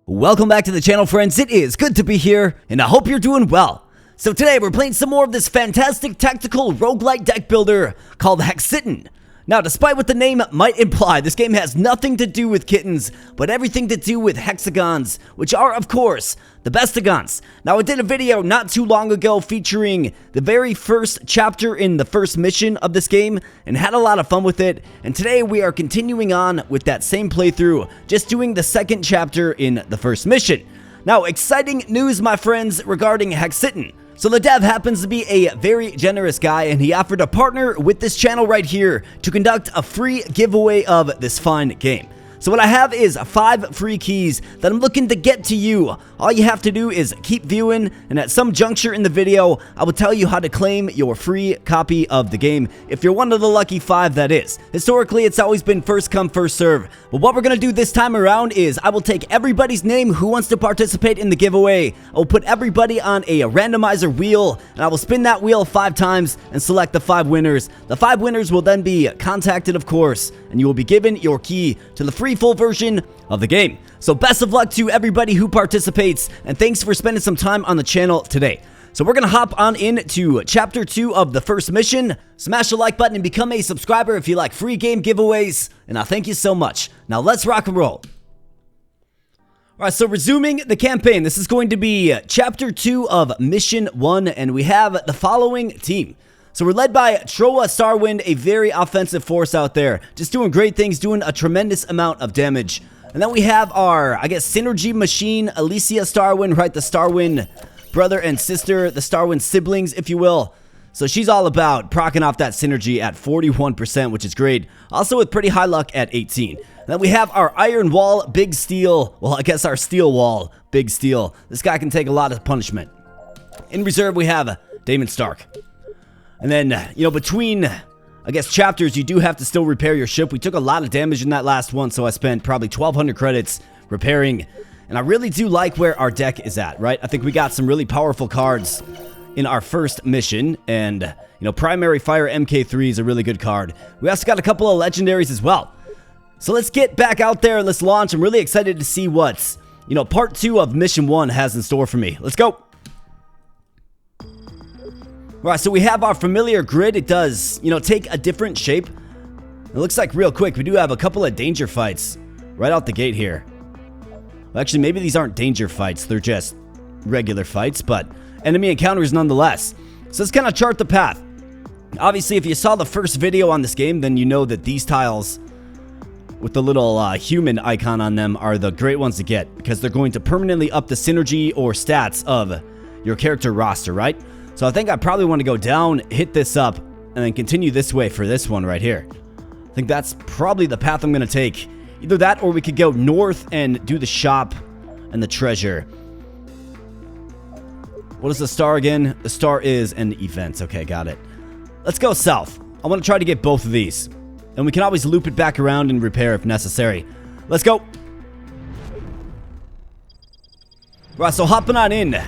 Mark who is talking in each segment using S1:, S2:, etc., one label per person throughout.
S1: Welcome back to the channel, friends. It is good to be here, and I hope you're doing well. So today, we're playing some more of this fantastic tactical roguelite deck builder called Hexitten. Now, despite what the name might imply, this game has nothing to do with kittens, but everything to do with hexagons, which are, of course, the bestagons. Now, I did a video not too long ago featuring the very first chapter in the first mission of this game, and had a lot of fun with it, and today we are continuing on with that same playthrough, just doing the second chapter in the first mission. Now, exciting news, my friends, regarding Hexitten. So the dev happens to be a very generous guy, and he offered to partner with this channel right here to conduct a free giveaway of this fine game. So what I have is 5 free keys that I'm looking to get to you. All you have to do is keep viewing, and at some juncture in the video, I will tell you how to claim your free copy of the game, if you're one of the lucky 5 that is. Historically, it's always been first come, first serve. But what we're going to do this time around is I will take everybody's name who wants to participate in the giveaway. I will put everybody on a randomizer wheel, and I will spin that wheel 5 times and select the 5 winners. The 5 winners will then be contacted, of course, and you will be given your key to the free full version of the game. So best of luck to everybody who participates, and thanks for spending some time on the channel today. So we're gonna hop on into chapter 2 of the first mission. Smash the like button and become a subscriber if you like free game giveaways, and I thank you so much. Now let's rock and roll. Alright, so resuming the campaign, this is going to be chapter 2 of mission 1, and we have the following team. So we're led by Troa Starwind, a very offensive force out there, just doing great things, doing a tremendous amount of damage. And then we have our, I guess, synergy machine, Alicia Starwind, right? The Starwind brother and sister, the Starwind siblings, if you will. So she's all about procking off that synergy at 41%, which is great. Also with pretty high luck at 18. And then we have our Iron Wall, Big Steel. Well, I guess our Steel Wall, Big Steel. This guy can take a lot of punishment. In reserve, we have Damon Stark. And then, you know, between, I guess, chapters, you do have to still repair your ship. We took a lot of damage in that last one, so I spent probably 1,200 credits repairing. And I really do like where our deck is at, right? I think we got some really powerful cards in our first mission. And, you know, Primary Fire MK3 is a really good card. We also got a couple of legendaries as well. So let's get back out there and let's launch. I'm really excited to see what, you know, part 2 of mission 1 has in store for me. Let's go. Alright, so we have our familiar grid. It does, you know, take a different shape. It looks like real quick, we do have a couple of danger fights right out the gate here. Well, actually, maybe these aren't danger fights. They're just regular fights, but enemy encounters nonetheless. So let's kind of chart the path. Obviously, if you saw the first video on this game, then you know that these tiles with the little human icon on them are the great ones to get, because they're going to permanently up the synergy or stats of your character roster, right? So I think I probably want to go down, hit this up, and then continue this way for this one right here. I think that's probably the path I'm going to take. Either that, or we could go north and do the shop and the treasure. What is the star again? The star is an event. Okay, got it. Let's go south. I want to try to get both of these. And we can always loop it back around and repair if necessary. Let's go. Right, so hopping on in.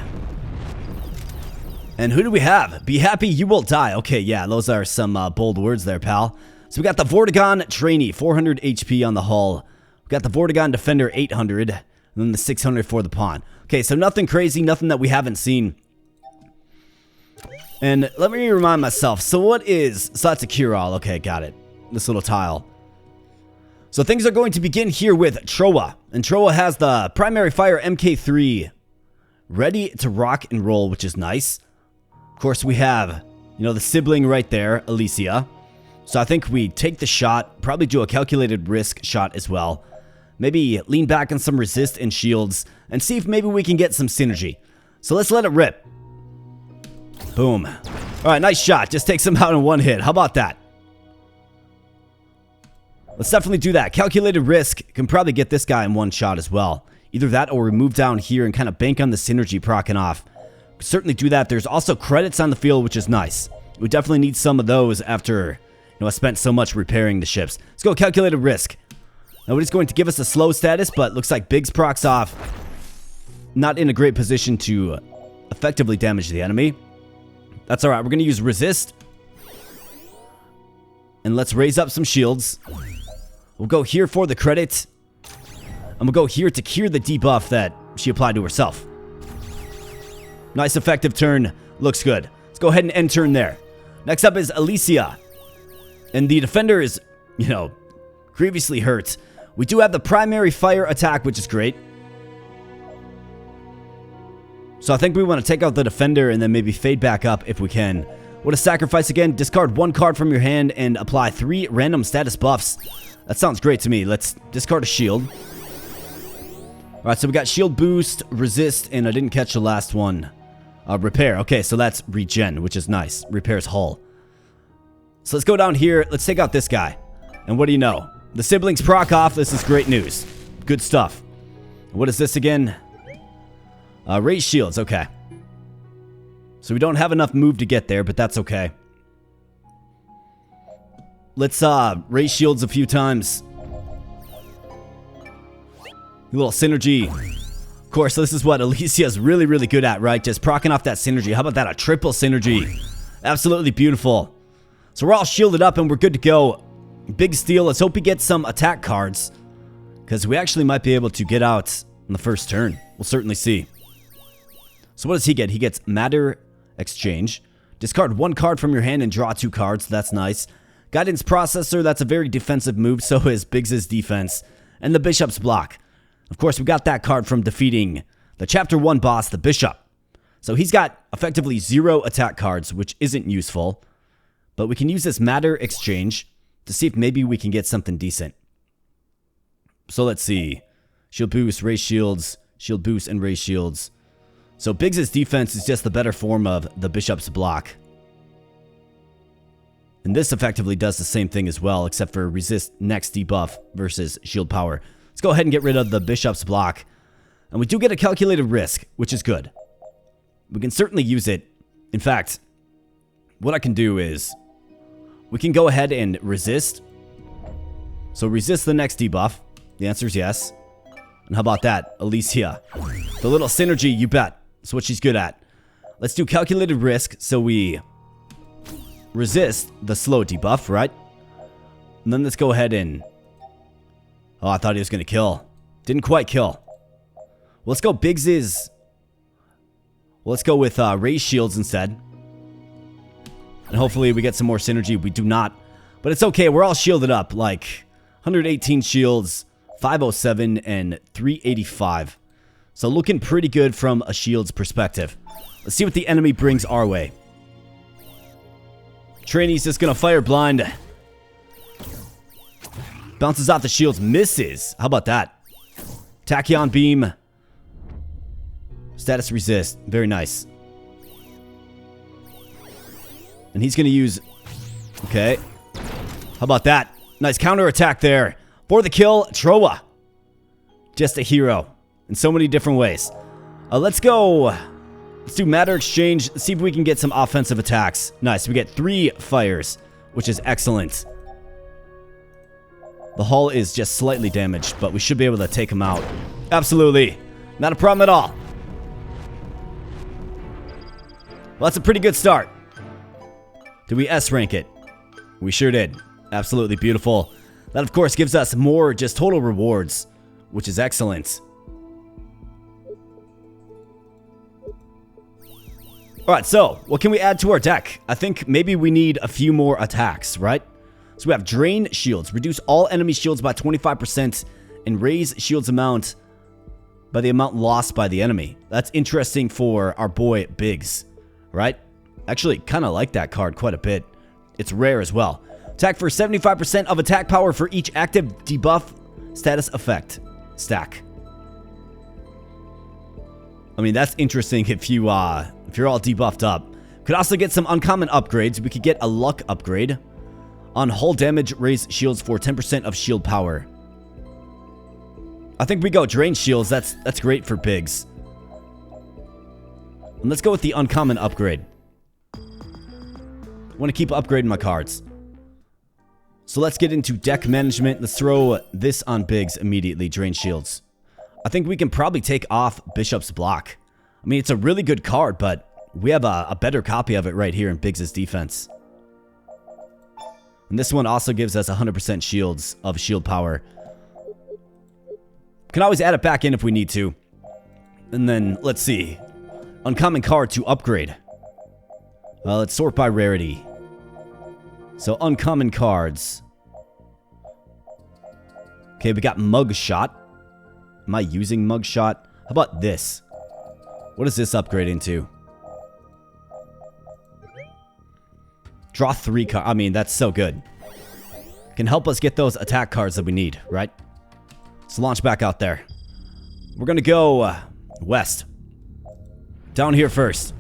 S1: And who do we have? Be happy you will die. Okay, yeah, those are some bold words there, pal. So we got the Vortigern Trainee, 400 HP on the hull. We got the Vortigern Defender, 800. And then the 600 for the pawn. Okay, so nothing crazy, nothing that we haven't seen. And let me remind myself. So what is... So that's a cure-all. Okay, got it. This little tile. So things are going to begin here with Troa. And Troa has the Primary Fire MK3 ready to rock and roll, which is nice. Of course, we have, you know, the sibling right there, Alicia. So I think we take the shot, probably do a calculated risk shot as well. Maybe lean back on some resist and shields, and see if maybe we can get some synergy. So let's let it rip. Boom. Alright, nice shot. Just takes them out in one hit. How about that? Let's definitely do that. Calculated risk can probably get this guy in one shot as well. Either that or we move down here and kind of bank on the synergy proccing off. Certainly do that. There's also credits on the field, which is nice. We definitely need some of those after, you know, I spent so much repairing the ships. Let's go calculated risk. Nobody's going to give us a slow status, but looks like Biggs procs off. Not in a great position to effectively damage the enemy. That's alright. We're going to use resist. And let's raise up some shields. We'll go here for the credit. I'm gonna go here to cure the debuff that she applied to herself. Nice effective turn. Looks good. Let's go ahead and end turn there. Next up is Alicia. And the defender is, grievously hurt. We do have the primary fire attack, which is great. So I think we want to take out the defender and then maybe fade back up if we can. What a sacrifice again. Discard 1 card from your hand and apply 3 random status buffs. That sounds great to me. Let's discard a shield. Alright, so we got shield boost, resist, and I didn't catch the last one. Repair. Okay, so that's regen, which is nice. Repairs hull. So let's go down here. Let's take out this guy. And what do you know? The siblings proc off. This is great news. Good stuff. What is this again? Raise shields. Okay. So we don't have enough move to get there, but that's okay. Let's raise shields a few times. A little synergy. Of course, this is what Alicia's really, really good at, right? Just proccing off that synergy. How about that? A triple synergy. Absolutely beautiful. So we're all shielded up and we're good to go. Big steal. Let's hope we get some attack cards, because we actually might be able to get out on the first turn. We'll certainly see. So what does he get? He gets Matter Exchange. Discard 1 card from your hand and draw 2 cards. That's nice. Guidance Processor. That's a very defensive move. So is Biggs' defense. And the Bishop's block. Of course, we got that card from defeating the Chapter 1 boss, the Bishop. So he's got effectively 0 attack cards, which isn't useful. But we can use this Matter Exchange to see if maybe we can get something decent. So let's see. Shield boost, raise shields, shield boost, and raise shields. So Biggs' defense is just the better form of the Bishop's block. And this effectively does the same thing as well, except for resist next debuff versus shield power. Let's go ahead and get rid of the Bishop's block. And we do get a calculated risk, which is good. We can certainly use it. In fact, what I can do is we can go ahead and resist. So resist the next debuff. The answer is yes. And how about that, Alicia? The little synergy, you bet. That's what she's good at. Let's do calculated risk, so we resist the slow debuff, right? And then let's go ahead and... Oh, I thought he was going to kill. Didn't quite kill. Well, let's go Biggs's... Well, let's go with raise shields instead. And hopefully we get some more synergy. We do not. But it's okay. We're all shielded up. Like 118 shields, 507, and 385. So looking pretty good from a shield's perspective. Let's see what the enemy brings our way. Trainee's just going to fire blind. Bounces off the shields. Misses. How about that? Tachyon beam. Status resist. Very nice. And he's going to use... Okay. How about that? Nice counter attack there. For the kill, Troa. Just a hero. In so many different ways. Let's go. Let's do Matter Exchange. See if we can get some offensive attacks. Nice. We get 3 fires, which is excellent. The hull is just slightly damaged, but we should be able to take him out. Absolutely. Not a problem at all. Well, that's a pretty good start. Did we S-rank it? We sure did. Absolutely beautiful. That, of course, gives us more just total rewards, which is excellent. Alright, so, what can we add to our deck? I think maybe we need a few more attacks, right? So we have Drain Shields. Reduce all enemy shields by 25% and raise shields amount by the amount lost by the enemy. That's interesting for our boy Biggs, right? Actually, kind of like that card quite a bit. It's rare as well. Attack for 75% of attack power for each active debuff status effect stack. I mean, that's interesting if you're all debuffed up. Could also get some uncommon upgrades. We could get a luck upgrade. On hull damage, raise shields for 10% of shield power. I think we go Drain Shields. That's great for Biggs. And let's go with the uncommon upgrade. I want to keep upgrading my cards. So let's get into deck management. Let's throw this on Biggs immediately. Drain Shields. I think we can probably take off Bishop's block. I mean, it's a really good card, but we have a better copy of it right here in Biggs' defense. And this one also gives us 100% shields of shield power. Can always add it back in if we need to. And then, let's see. Uncommon card to upgrade. Let's sort by rarity. So, uncommon cards. Okay, we got Mugshot. Am I using Mugshot? How about this? What does this upgrade into? Draw 3 cards. I mean, that's so good. Can help us get those attack cards that we need, right? So launch back out there. We're gonna go west. Down here first.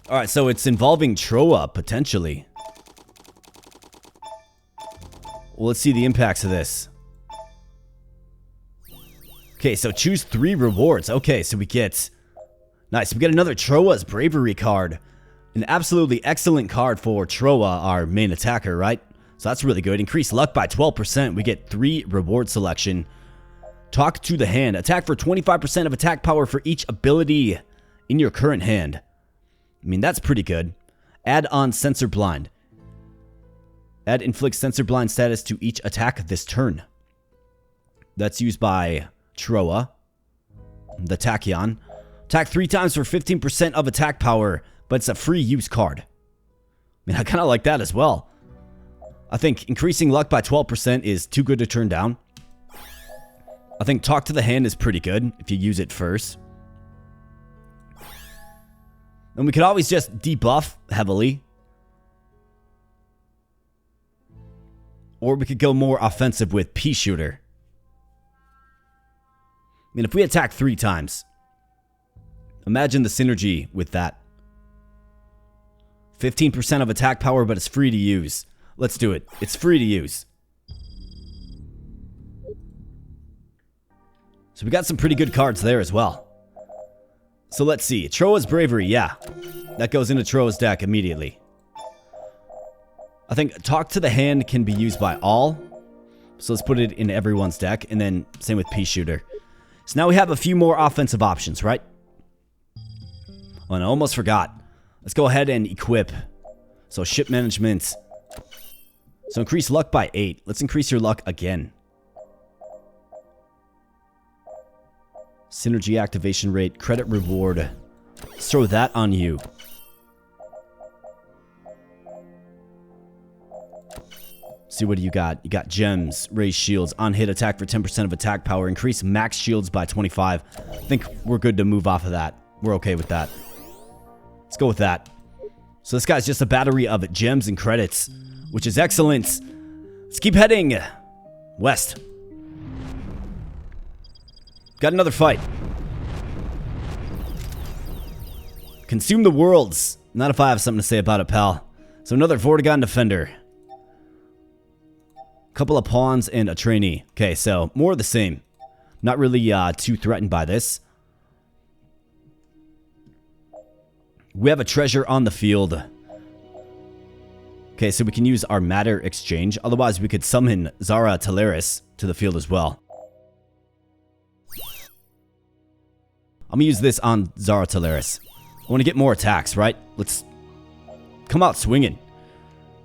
S1: Alright, so it's involving Troa, potentially. Well, let's see the impacts of this. Okay, so choose 3 rewards. Okay, so we get... Nice, we get another Troa's Bravery card. An absolutely excellent card for Troa, our main attacker, right? So that's really good. Increase luck by 12%. We get 3 reward selection. Talk to the hand. Attack for 25% of attack power for each ability in your current hand. I mean, that's pretty good. Add on Sensor Blind. Add inflict Sensor Blind status to each attack this turn. That's used by Troa, the Tachyon. Attack 3 times for 15% of attack power, but it's a free use card. I mean, I kind of like that as well. I think increasing luck by 12% is too good to turn down. I think Talk to the Hand is pretty good if you use it first. And we could always just debuff heavily. Or we could go more offensive with Pea Shooter. I mean, if we attack 3 times, imagine the synergy with that. 15% of attack power, but it's free to use. Let's do it. It's free to use. So we got some pretty good cards there as well. So let's see. Troa's Bravery, yeah. That goes into Troa's deck immediately. I think Talk to the Hand can be used by all. So let's put it in everyone's deck. And then same with Pea Shooter. So now we have a few more offensive options, right? Oh, and I almost forgot. Let's go ahead and equip. So ship management. So increase luck by 8. Let's increase your luck again. Synergy activation rate, credit reward. Let's throw that on you. See, what do you got? You got gems, raise shields, on hit attack for 10% of attack power, increase max shields by 25. I think we're good to move off of that. We're okay with that. Let's go with that. So this guy's just a battery of gems and credits, which is excellent. Let's keep heading west. Got another fight. Consume the worlds. Not if I have something to say about it, pal. So another Vortigaunt Defender. Couple of pawns and a trainee. Okay, so more of the same. Not really too threatened by this. We have a treasure on the field. Okay, so we can use our matter exchange. Otherwise, we could summon Zara Teleris to the field as well. I'm gonna use this on Zara Teleris. I want to get more attacks, right? Let's come out swinging.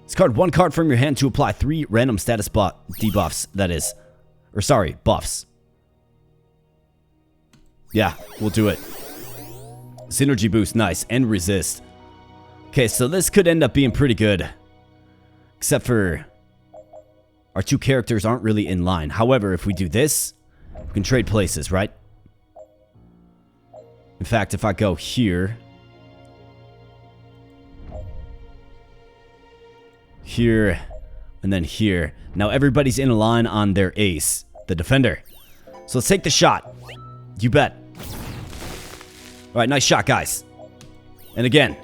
S1: Discard 1 card from your hand to apply 3 random status debuffs, that is. Or sorry, buffs. Yeah, we'll do it. Synergy boost, nice. And resist. Okay, so this could end up being pretty good. Except for our 2 characters aren't really in line. However, if we do this, we can trade places, right? In fact, if I go here... here, and then here. Now everybody's in a line on their ace, the defender. So let's take the shot. You bet. Alright, nice shot, guys. And again.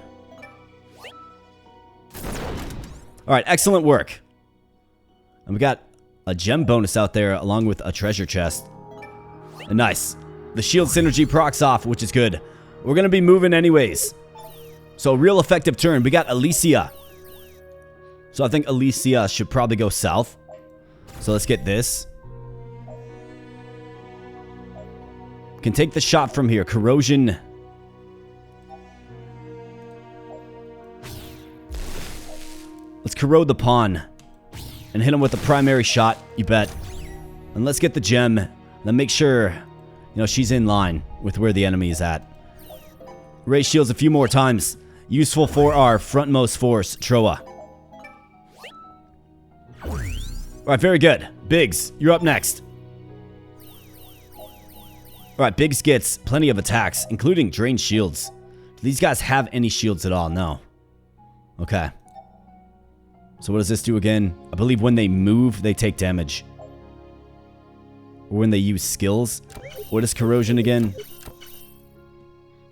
S1: Alright, excellent work. And we got a gem bonus out there along with a treasure chest. And nice. The shield synergy procs off, which is good. We're going to be moving anyways. So real effective turn. We got Alicia. So I think Alicia should probably go south. So let's get this. Can take the shot from here. Corrosion. Let's corrode the pawn. And hit him with a primary shot. You bet. And let's get the gem. Then make sure, she's in line with where the enemy is at. Raise shields a few more times. Useful for our frontmost force, Troa. Alright, very good. Biggs, you're up next. Alright, Biggs gets plenty of attacks, including drained shields. Do these guys have any shields at all? No. Okay. So what does this do again? I believe when they move, they take damage. Or when they use skills. What is corrosion again?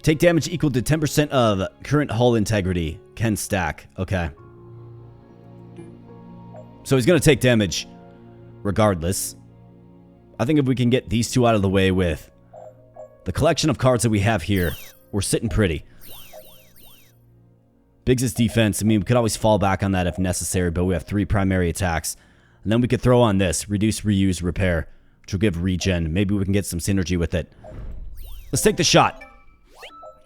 S1: Take damage equal to 10% of current hull integrity. Can stack. Okay. So he's going to take damage regardless. I think if we can get these two out of the way with the collection of cards that we have here, we're sitting pretty. Biggs' defense, I mean, we could always fall back on that if necessary, but we have 3 primary attacks. And then we could throw on this, reduce, reuse, repair, which will give regen. Maybe we can get some synergy with it. Let's take the shot.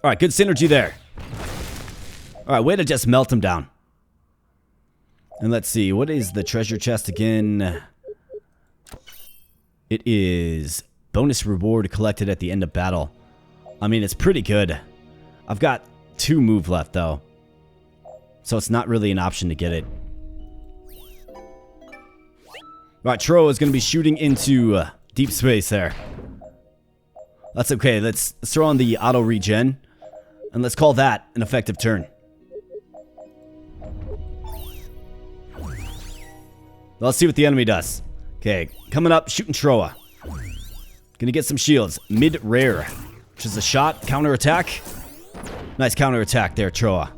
S1: Alright, good synergy there. Alright, way to just melt him down. And let's see, what is the treasure chest again? It is bonus reward collected at the end of battle. I mean, it's pretty good. I've got 2 move left, though. So it's not really an option to get it. Right, Tro is going to be shooting into deep space there. That's okay. Let's throw on the auto regen. And let's call that an effective turn. Let's see what the enemy does. Okay, coming up, shooting Troa. Gonna get some shields. Mid-rare, which is a shot. Counter-attack. Nice counter-attack there, Troa.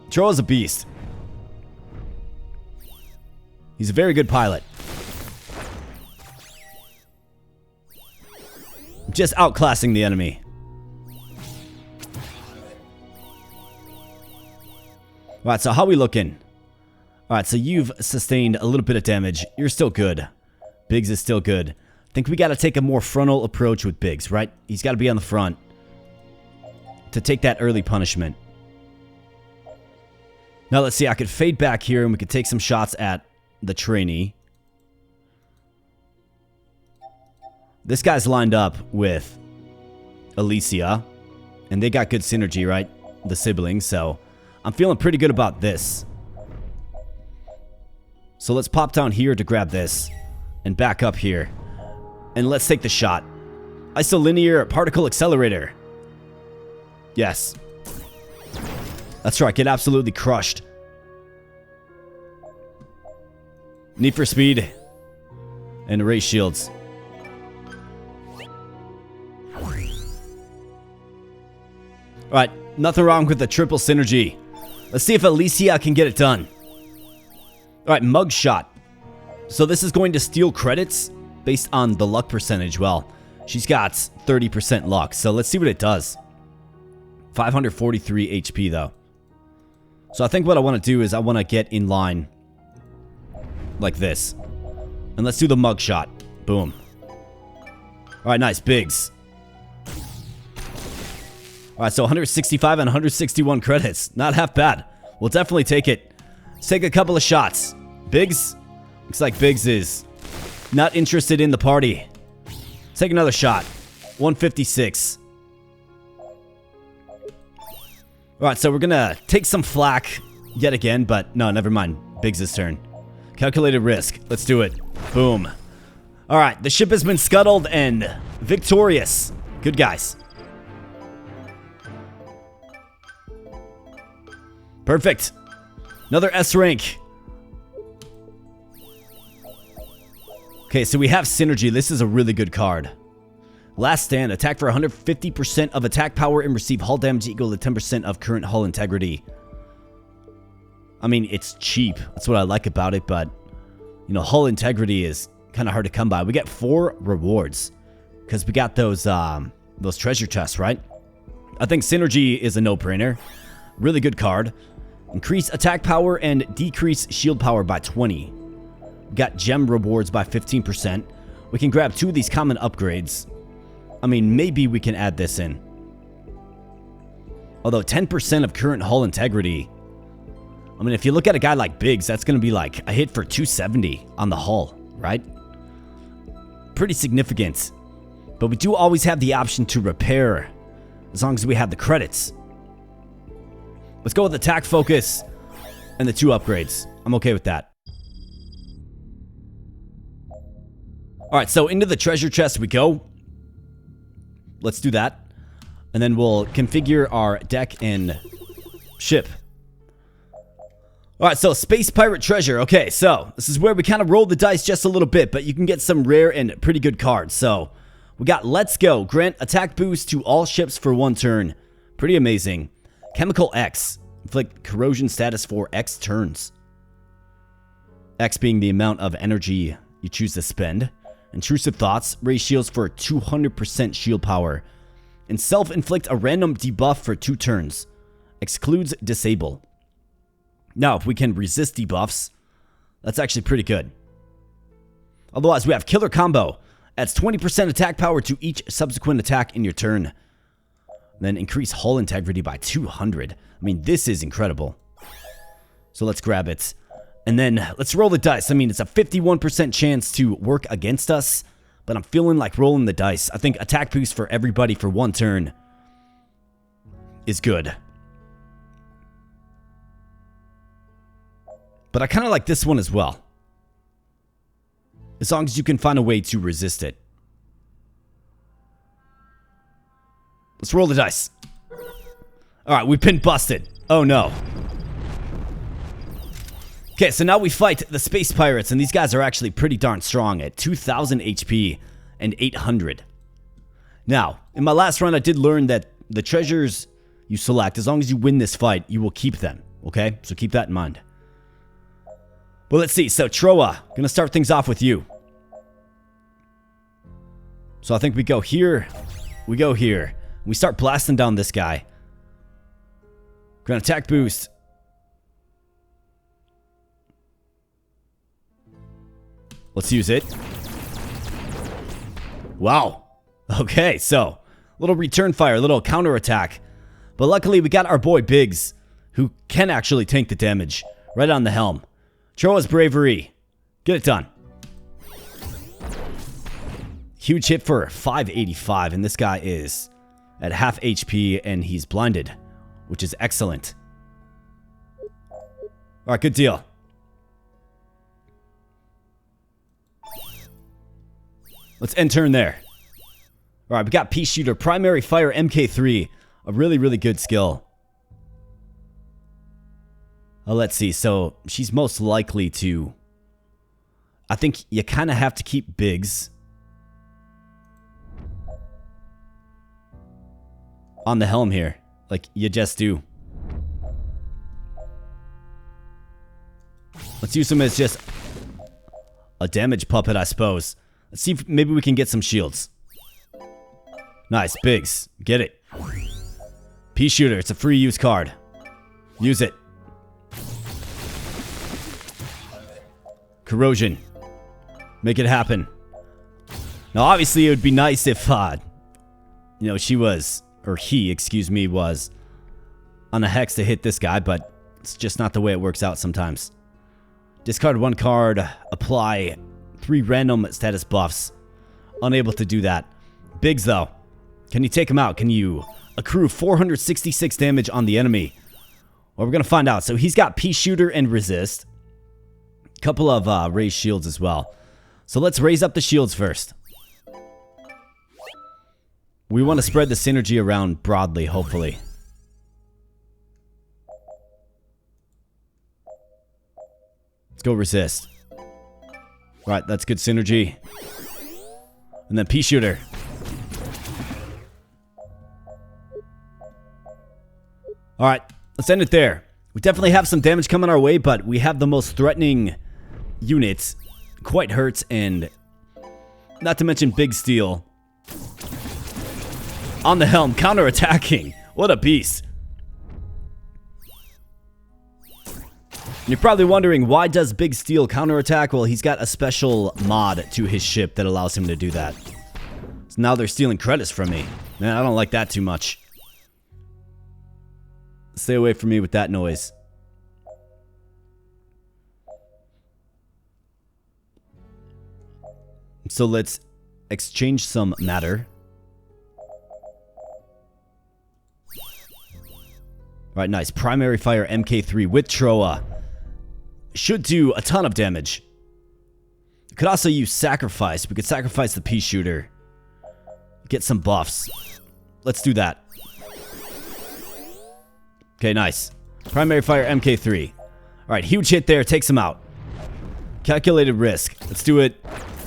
S1: Troa's a beast. He's a very good pilot. Just outclassing the enemy. Alright, so how we looking? Alright, so you've sustained a little bit of damage. You're still good. Biggs is still good. I think we gotta take a more frontal approach with Biggs, right? He's gotta be on the front to take that early punishment. Now let's see, I could fade back here and we could take some shots at the trainee. This guy's lined up with Alicia, and they got good synergy, right? The siblings, so I'm feeling pretty good about this. So let's pop down here to grab this and back up here. And let's take the shot. Isolinear particle accelerator. Yes. That's right, get absolutely crushed. Need for speed. And erase shields. Alright, nothing wrong with the triple synergy. Let's see if Alicia can get it done. Alright, mugshot. So this is going to steal credits based on the luck percentage. Well, she's got 30% luck, so let's see what it does. 543 HP though. So I think what I want to do is I want to get in line like this. And let's do the mugshot. Boom. Alright, nice. Biggs. Alright, so 165 and 161 credits. Not half bad. We'll definitely take it. Let's take a couple of shots. Biggs? Looks like Biggs is not interested in the party. Let's take another shot. 156. Alright, so we're gonna take some flack yet again, but no, never mind. Biggs' turn. Calculated risk. Let's do it. Boom. Alright, the ship has been scuttled and victorious. Good guys. Perfect. Another S rank. Okay, so we have synergy. This is a really good card. Last stand. Attack for 150% of attack power and receive hull damage equal to 10% of current hull integrity. I mean, it's cheap. That's what I like about it, but, you know, hull integrity is kind of hard to come by. We get 4 rewards because we got those treasure chests, right? I think synergy is a no-brainer. Really good card. Increase attack power and decrease shield power by 20. Got gem rewards by 15%. We can grab 2 of these common upgrades. I mean, maybe we can add this in. Although 10% of current hull integrity. I mean, if you look at a guy like Biggs, that's going to be like a hit for 270 on the hull. right? Pretty significant. But we do always have the option to repair as long as we have the credits. Let's go with attack focus and the 2 upgrades. I'm okay with that. Alright, so into the treasure chest we go. Let's do that. And then we'll configure our deck and ship. Alright, so Space Pirate Treasure. Okay, so this is where we kind of roll the dice just a little bit, but you can get some rare and pretty good cards. So we got Let's Go. Grant attack boost to all ships for 1 turn. Pretty amazing. Chemical X. Inflict corrosion status for X turns. X being the amount of energy you choose to spend. Intrusive Thoughts. Raise shields for 200% shield power. And self-inflict a random debuff for 2 turns. Excludes disable. Now, if we can resist debuffs, that's actually pretty good. Otherwise, we have Killer Combo. Adds 20% attack power to each subsequent attack in your turn. Then increase hull integrity by 200. I mean, this is incredible. So let's grab it. And then let's roll the dice. I mean, it's a 51% chance to work against us. But I'm feeling like rolling the dice. I think attack boost for everybody for 1 turn is good. But I kind of like this one as well. As long as you can find a way to resist it. Let's roll the dice. Alright, we've been busted. Oh no. Okay, so now we fight the Space Pirates, and these guys are actually pretty darn strong at 2,000 HP and 800. Now, in my last run, I did learn that the treasures you select, as long as you win this fight, you will keep them. Okay, so keep that in mind. Well, let's see. So, Troa, gonna start things off with you. So, I think we go here. We go here. We start blasting down this guy. Grant attack boost. Let's use it. Wow. Okay, so little return fire, little counter attack. But luckily we got our boy Biggs, who can actually tank the damage right on the helm. Troa's bravery. Get it done. Huge hit for 585, and this guy is at half HP and he's blinded, which is excellent. Alright, good deal. Let's end turn there. Alright, we got Pea Shooter, Primary Fire MK3. A really, really good skill. Let's see. So, she's most likely to... I think you kind of have to keep Biggs on the helm here. Like, you just do. Let's use him as just a damage puppet, I suppose. Let's see if maybe we can get some shields. Nice, Biggs. Get it. Pea Shooter, it's a free use card. Use it. Corrosion. Make it happen. Now, obviously, it would be nice if, you know, she was, or he, excuse me, was on a hex to hit this guy, but it's just not the way it works out sometimes. Discard 1 card, apply 3 random status buffs. Unable to do that. Biggs, though. Can you take him out? Can you accrue 466 damage on the enemy? Well, we're going to find out. So he's got Pea Shooter and Resist. Couple of raised shields as well. So let's raise up the shields first. We want to spread the synergy around broadly, hopefully. Let's go Resist. Alright, that's good synergy. And then Pea Shooter. Alright, let's end it there. We definitely have some damage coming our way, but we have the most threatening units. Quite hurts, and not to mention Big Steel. On the helm, counter-attacking. What a beast. You're probably wondering, why does Big Steel counterattack? Well, he's got a special mod to his ship that allows him to do that. So now they're stealing credits from me. Man, I don't like that too much. Stay away from me with that noise. So let's exchange some matter. Alright, nice. Primary fire MK3 with Troa. Should do a ton of damage. Could also use sacrifice. We could sacrifice the pea shooter. Get some buffs. Let's do that. Okay, nice. Primary fire MK3. Alright, huge hit there. Takes him out. Calculated risk. Let's do it.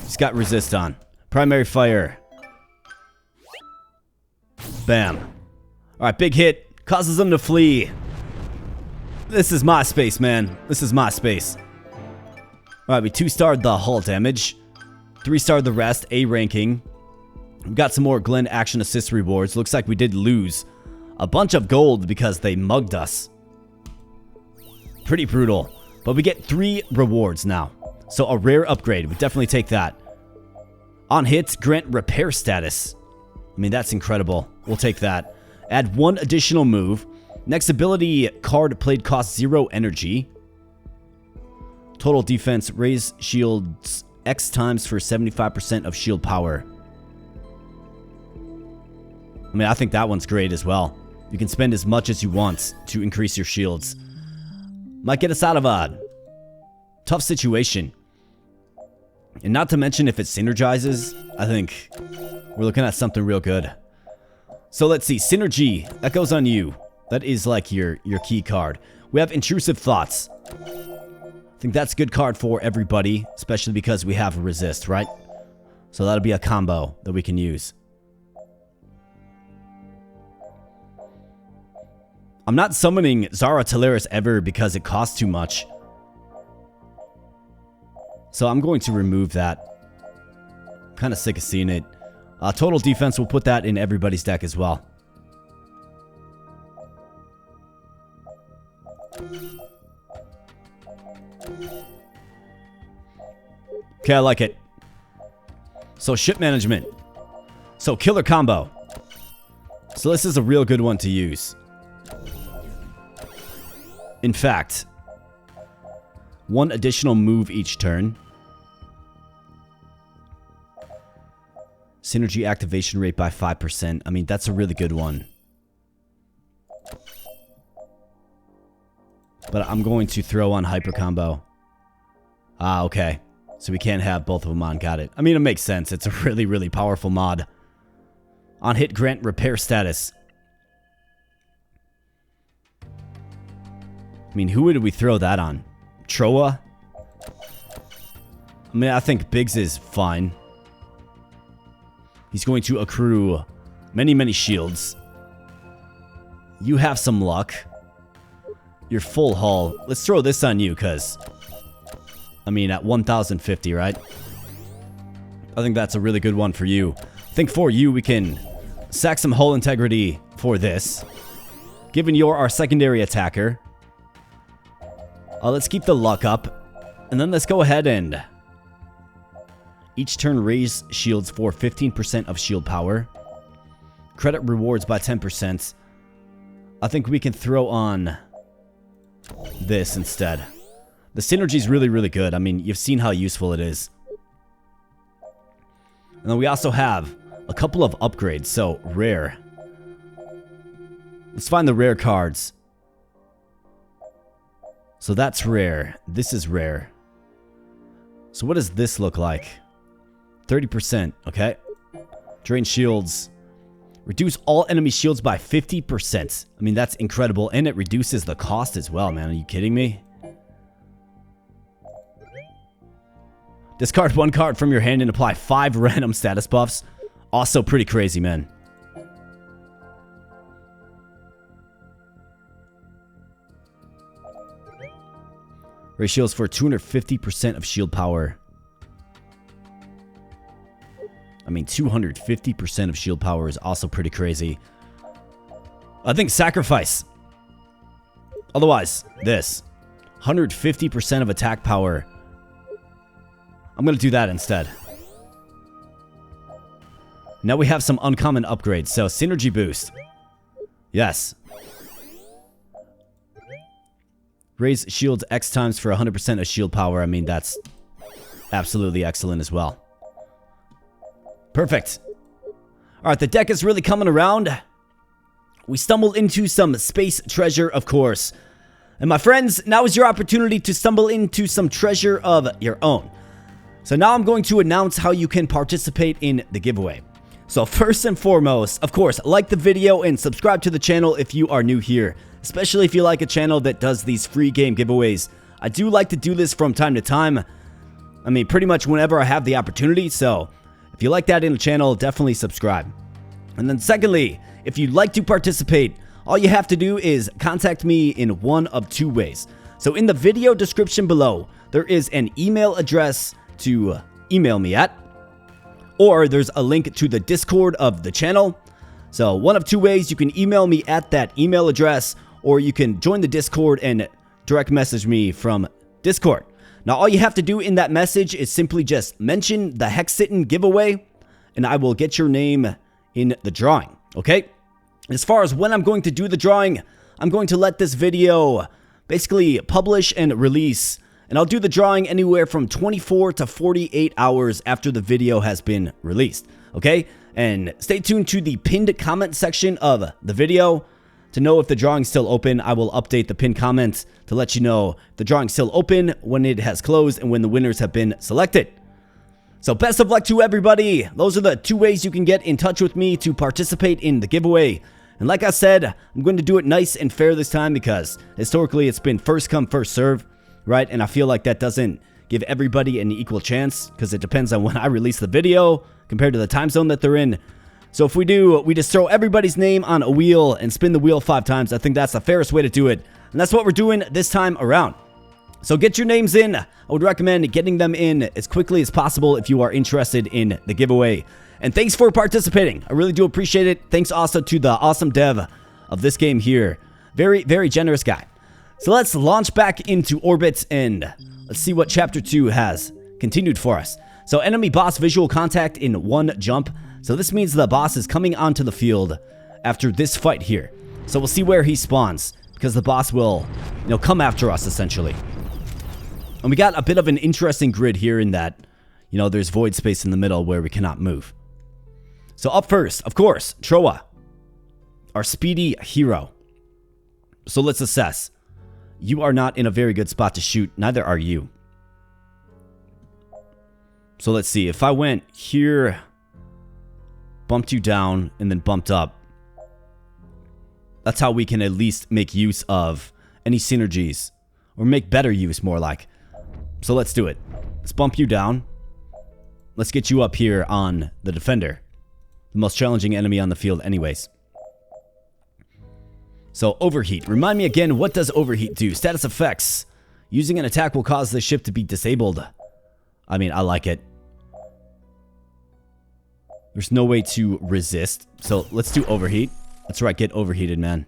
S1: He's got resist on. Primary fire. Bam. Alright, big hit. Causes them to flee. This is my space, man. This is my space. Alright, we 2-starred the hull damage. 3-starred the rest. A ranking. We've got some more Glenn action assist rewards. Looks like we did lose a bunch of gold because they mugged us. Pretty brutal. But we get 3 rewards now. So a rare upgrade. We definitely take that. On hits, grant repair status. I mean, that's incredible. We'll take that. Add 1 additional move. Next ability card played costs 0 energy. Total defense, raise shields X times for 75% of shield power. I mean, I think that one's great as well. You can spend as much as you want to increase your shields. Might get us out of a tough situation. And not to mention if it synergizes, I think we're looking at something real good. So let's see, synergy, that goes on you. That is like your key card. We have intrusive thoughts. I think that's a good card for everybody, especially because we have resist, right? So that'll be a combo that we can use. I'm not summoning Zara Teleris ever because it costs too much. So I'm going to remove that. Kind of sick of seeing it. Total defense, we'll put that in everybody's deck as well. Okay, I like it. So ship management. So killer combo. So this is a real good one to use. In fact, 1 additional move each turn. Synergy activation rate by 5%. I mean, that's a really good one. But I'm going to throw on hyper combo. Ah, okay. So we can't have both of them on. Got it. I mean, it makes sense. It's a really, really powerful mod. On hit, grant repair status. I mean, who would we throw that on? Troa? I mean, I think Biggs is fine. He's going to accrue many, many shields. You have some luck. You're full hull. Let's throw this on you, because... I mean, at 1,050, right? I think that's a really good one for you. I think for you, we can sack some hull integrity for this. Given you're our secondary attacker. Let's keep the luck up. And then let's go ahead and... each turn raise shields for 15% of shield power. Credit rewards by 10%. I think we can throw on this instead. The synergy is really, really good. I mean, you've seen how useful it is. And then we also have a couple of upgrades. So, rare. Let's find the rare cards. So that's rare. This is rare. So what does this look like? 30%, okay. Drain shields. Reduce all enemy shields by 50%. I mean, that's incredible. And it reduces the cost as well, man. Are you kidding me? Discard 1 card from your hand and apply 5 random status buffs. Also pretty crazy, man. Raise shields for 250% of shield power. I mean, 250% of shield power is also pretty crazy. I think sacrifice. Otherwise, this. 150% of attack power. I'm going to do that instead. Now we have some uncommon upgrades. So, synergy boost. Yes. Raise shields X times for 100% of shield power. I mean, that's absolutely excellent as well. Perfect. Alright, the deck is really coming around. We stumbled into some space treasure, of course. And my friends, now is your opportunity to stumble into some treasure of your own. So now I'm going to announce how you can participate in the giveaway. So first and foremost, of course, like the video and subscribe to the channel if you are new here. Especially if you like a channel that does these free game giveaways. I do like to do this from time to time. I mean, pretty much whenever I have the opportunity. So if you like that in the channel, definitely subscribe. And then secondly, if you'd like to participate, all you have to do is contact me in one of two ways. So in the video description below, there is an email address to email me at, or there's a link to the Discord of the channel. So one of two ways, you can email me at that email address, or you can join the Discord and direct message me from Discord. Now all you have to do in that message is simply just mention the Hexitten giveaway, and I will get your name in the drawing, okay? As far as when I'm going to do the drawing, I'm going to let this video basically publish and release, and I'll do the drawing anywhere from 24 to 48 hours after the video has been released, okay? And stay tuned to the pinned comment section of the video to know if the drawing's still open. I will update the pinned comments to let you know the drawing's still open, when it has closed, and when the winners have been selected. So best of luck to everybody. Those are the two ways you can get in touch with me to participate in the giveaway. And like I said, I'm going to do it nice and fair this time because historically it's been first come, first serve, right? And I feel like that doesn't give everybody an equal chance because it depends on when I release the video compared to the time zone that they're in. So if we do, we just throw everybody's name on a wheel and spin the wheel 5 times. I think that's the fairest way to do it. And that's what we're doing this time around. So get your names in. I would recommend getting them in as quickly as possible if you are interested in the giveaway. And thanks for participating. I really do appreciate it. Thanks also to the awesome dev of this game here. Very, very generous guy. So let's launch back into orbit and let's see what Chapter 2 has continued for us. So enemy boss visual contact in 1 jump. So this means the boss is coming onto the field after this fight here. So we'll see where he spawns because the boss will, come after us essentially. And we got a bit of an interesting grid here in that, there's void space in the middle where we cannot move. So up first, of course, Troa, our speedy hero. So let's assess. You are not in a very good spot to shoot. Neither are you. So let's see. If I went here, bumped you down, and then bumped up, that's how we can at least make use of any synergies. Or make better use, more like. So let's do it. Let's bump you down. Let's get you up here on the defender. The most challenging enemy on the field anyways. So overheat. Remind me again, what does overheat do? Status effects. Using an attack will cause the ship to be disabled. I mean, I like it. There's no way to resist. So let's do overheat. That's right, get overheated, man.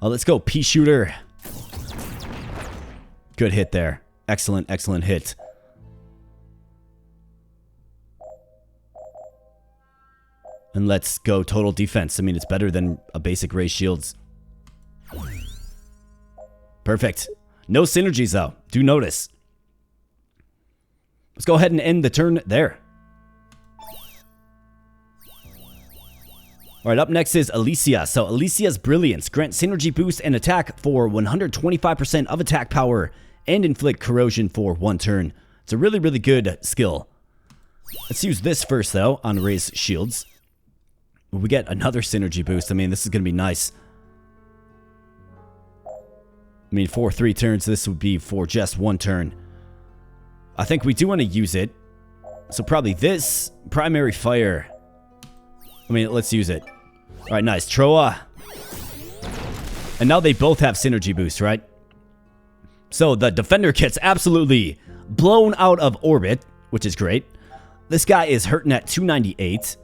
S1: Oh, let's go pea shooter. Good hit there. Excellent, excellent hit. And let's go total defense. I mean, it's better than a basic ray shields. Perfect. No synergies, though. Do notice. Let's go ahead and end the turn there. Alright, up next is Alicia. So Alicia's Brilliance. Grant synergy boost and attack for 125% of attack power and inflict corrosion for 1 turn. It's a really, really good skill. Let's use this first, though, on Ray's shields. We get another synergy boost. I mean, this is going to be nice. I mean, for 3 turns, this would be for just 1 turn. I think we do want to use it. So probably this primary fire. I mean, let's use it. All right, nice. Troa. And now they both have synergy boost, right? So the defender gets absolutely blown out of orbit, which is great. This guy is hurting at 298.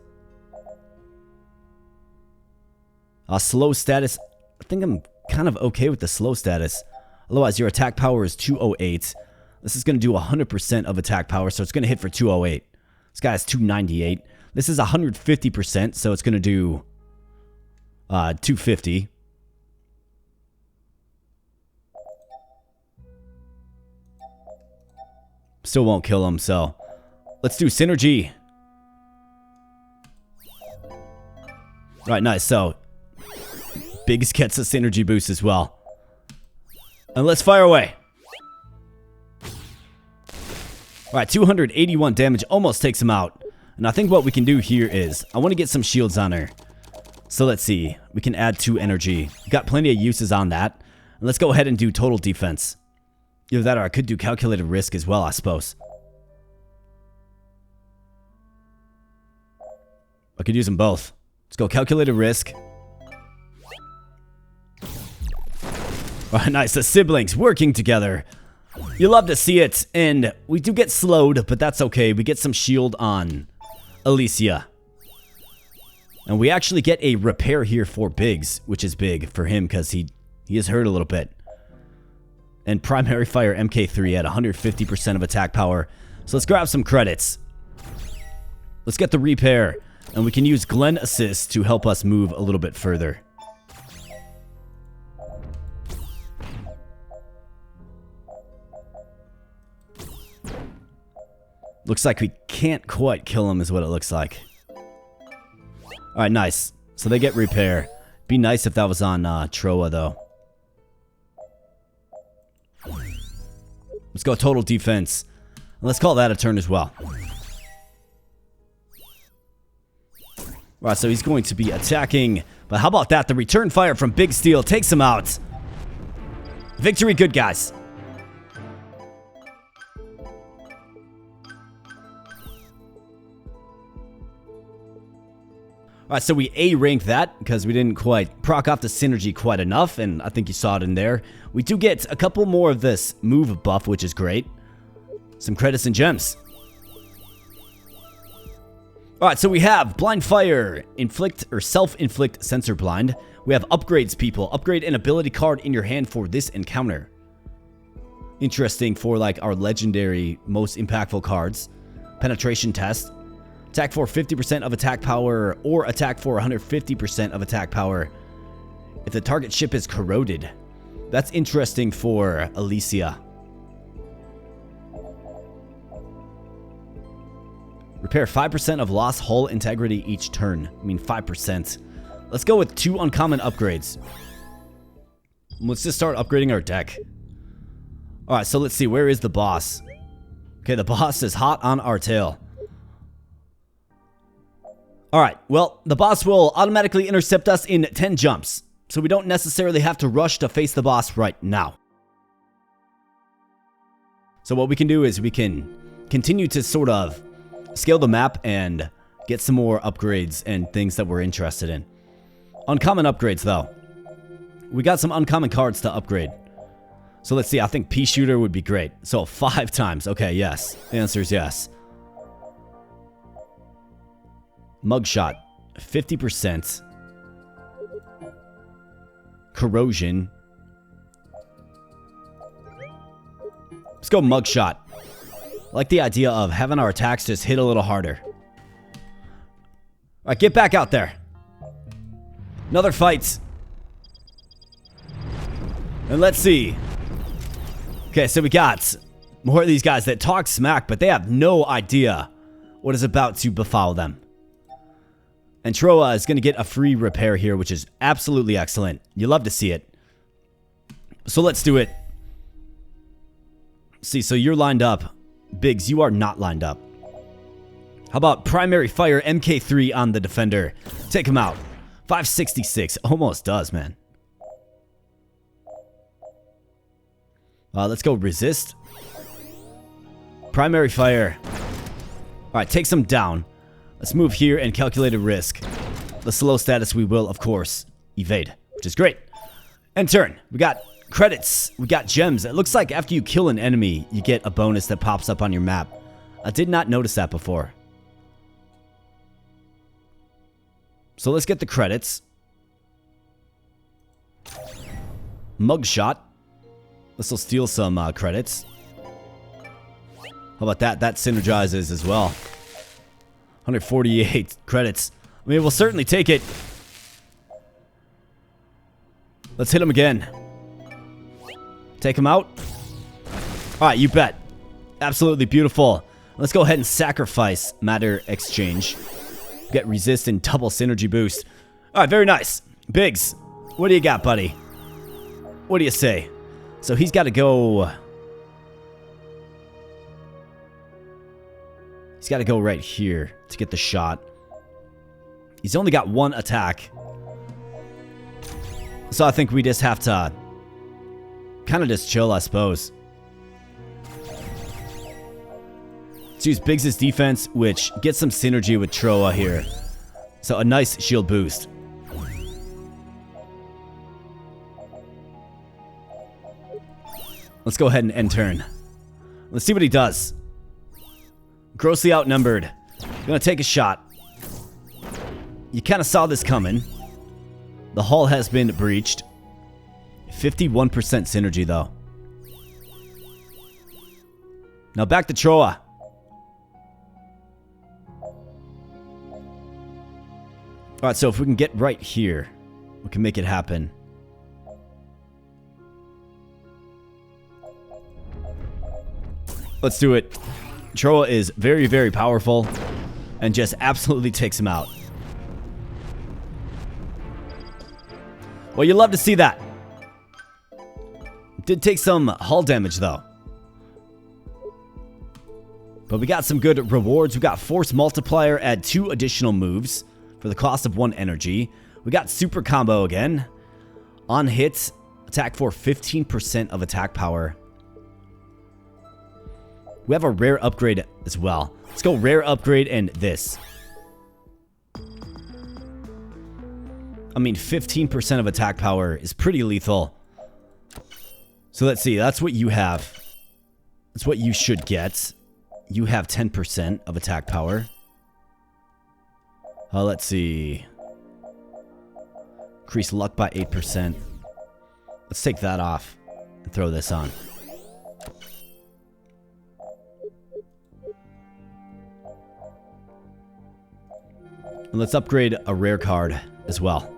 S1: Slow status. I think I'm kind of okay with the slow status. Otherwise, your attack power is 208. This is going to do 100% of attack power, so it's going to hit for 208. This guy is 298. This is 150%, so it's going to do 250. Still won't kill him, so Let's do synergy. Alright, nice. So, Biggs gets a synergy boost as well. And let's fire away. Alright, 281 damage. Almost takes him out. And I think what we can do here is, I want to get some shields on her. So let's see. We can add 2 energy. Got plenty of uses on that. And let's go ahead and do total defense. Either that or I could do calculated risk as well, I suppose. I could use them both. Let's go calculated risk. Alright, nice. The siblings working together. You love to see it. And we do get slowed, but that's okay. We get some shield on Alicia. And we actually get a repair here for Biggs, which is big for him because he is hurt a little bit. And primary fire MK3 at 150% of attack power. So let's grab some credits. Let's get the repair. And we can use Glenn Assist to help us move a little bit further. Looks like we can't quite kill him is what it looks like. Alright, nice. So they get repair. Be nice if that was on Troa, though. Let's go total defense. And let's call that a turn as well. Alright, so he's going to be attacking. But how about that? The return fire from Big Steel takes him out. Victory, good guys. Alright, so we A-rank that because we didn't quite proc off the synergy quite enough, and I think you saw it in there. We do get a couple more of this move buff, which is great. Some credits and gems. Alright, so we have Blind Fire, Inflict or Self-Inflict Sensor Blind. We have Upgrades People. Upgrade an ability card in your hand for this encounter. Interesting for like our legendary most impactful cards. Penetration Test. Attack for 50% of attack power or attack for 150% of attack power if the target ship is corroded. That's interesting for Alicia. Repair 5% of lost hull integrity each turn. I mean 5%. Let's go with 2 uncommon upgrades. Let's just start upgrading our deck. Alright, so let's see. Where is the boss? Okay, the boss is hot on our tail. Alright, well, the boss will automatically intercept us in 10 jumps. So we don't necessarily have to rush to face the boss right now. So what we can do is we can continue to sort of scale the map and get some more upgrades and things that we're interested in. Uncommon upgrades, though. We got some uncommon cards to upgrade. So let's see, I think Pea Shooter would be great. So 5 times. Okay, yes. The answer is yes. Mugshot, 50%. Corrosion. Let's go Mugshot. I like the idea of having our attacks just hit a little harder. Alright, get back out there. Another fight. And let's see. Okay, so we got more of these guys that talk smack, but they have no idea what is about to befall them. And Troa is going to get a free repair here, which is absolutely excellent. You love to see it. So let's do it. See, so you're lined up. Biggs, you are not lined up. How about primary fire MK3 on the defender? Take him out. 566. Almost does, man. Let's go resist. Primary fire. Alright, takes him down. Let's move here and calculate a risk. The slow status we will, of course, evade, which is great. End turn. We got credits. We got gems. It looks like after you kill an enemy, you get a bonus that pops up on your map. I did not notice that before. So let's get the credits. Mugshot. This will steal some credits. How about that? That synergizes as well. 148 credits. I mean, we'll certainly take it. Let's hit him again. Take him out. Alright, you bet. Absolutely beautiful. Let's go ahead and sacrifice matter exchange. Get resist and double synergy boost. All right, very nice. Biggs, what do you got, buddy? What do you say? So he's got to go... He's got to go right here to get the shot. He's only got one attack. So I think we just have to kind of just chill, I suppose. Let's use Biggs' defense, which gets some synergy with Troa here. So a nice shield boost. Let's go ahead and end turn. Let's see what he does. Grossly outnumbered. Gonna take a shot. You kind of saw this coming. The hull has been breached. 51% synergy, though. Now back to Troa. Alright, so if we can get right here, we can make it happen. Let's do it. Troa is very, very powerful and just absolutely takes him out. Well, you love to see that. Did take some hull damage, though. But we got some good rewards. We got Force Multiplier, add 2 additional moves for the cost of 1 energy. We got Super Combo again. On hits, attack for 15% of attack power. We have a rare upgrade as well. Let's go rare upgrade and this. I mean, 15% of attack power is pretty lethal. So let's see. That's what you have. That's what you should get. You have 10% of attack power. Let's see. Increase luck by 8%. Let's take that off and throw this on. And let's upgrade a rare card as well.